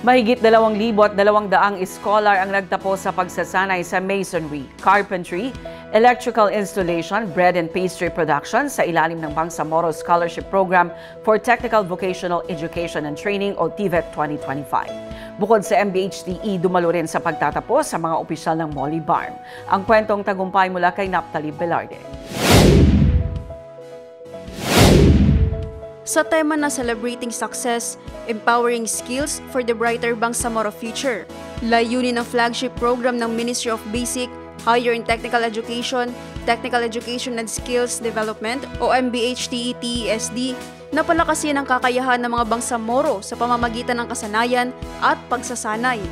Mahigit 2,200 scholar ang nagtapos sa pagsasanay sa masonry, carpentry, electrical installation, bread and pastry production sa ilalim ng Bangsamoro Scholarship Program for Technical Vocational Education and Training o TVET 2025. Bukod sa MBHTE, dumalo rin sa pagtatapos sa mga opisyal ng Molly Barm. Ang kwentong tagumpay mula kay Naphtali Velarde. Sa tema na Celebrating Success, Empowering Skills for the Brighter Bangsamoro Future, layunin ng flagship program ng Ministry of Basic, Higher and Technical Education and Skills Development o MBHTE-TESD na palakasin ang kakayahan ng mga Bangsamoro sa pamamagitan ng kasanayan at pagsasanay.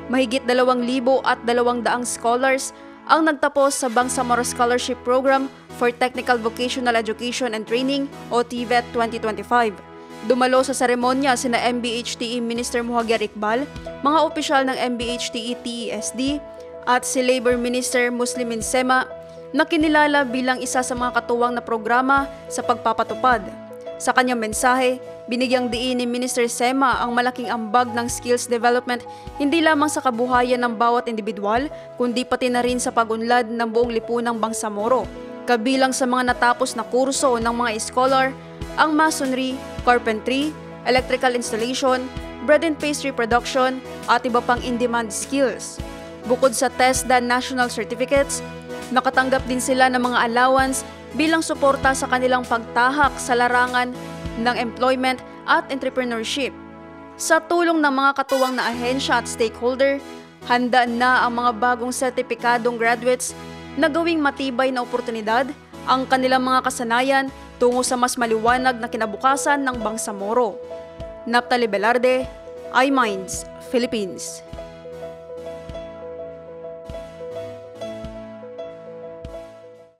Mahigit 2,200 scholars ang nagtapos sa Bangsamoro Scholarship Program for Technical Vocational Education and Training o TVET 2025. Dumalo sa seremonya sina MBHTE Minister Mohagar Iqbal, mga opisyal ng MBHTE-TESD at si Labor Minister Muslimin Sema na kinilala bilang isa sa mga katuwang na programa sa pagpapatupad. Sa kanyang mensahe, binigyang diin ni Minister Sema ang malaking ambag ng skills development hindi lamang sa kabuhayan ng bawat individual, kundi pati na rin sa pag-unlad ng buong lipunang Bangsamoro. Kabilang sa mga natapos na kurso ng mga scholar, ang masonry, carpentry, electrical installation, bread and pastry production at iba pang in-demand skills. Bukod sa TESDA National Certificates, nakatanggap din sila ng mga allowance bilang suporta sa kanilang pagtahak sa larangan ng employment at entrepreneurship. Sa tulong ng mga katuwang na ahensya at stakeholder, handa na ang mga bagong sertipikadong graduates na gawing matibay na oportunidad ang kanilang mga kasanayan tungo sa mas maliwanag na kinabukasan ng Bangsamoro. Naphtali Velarde, iMinds, Philippines.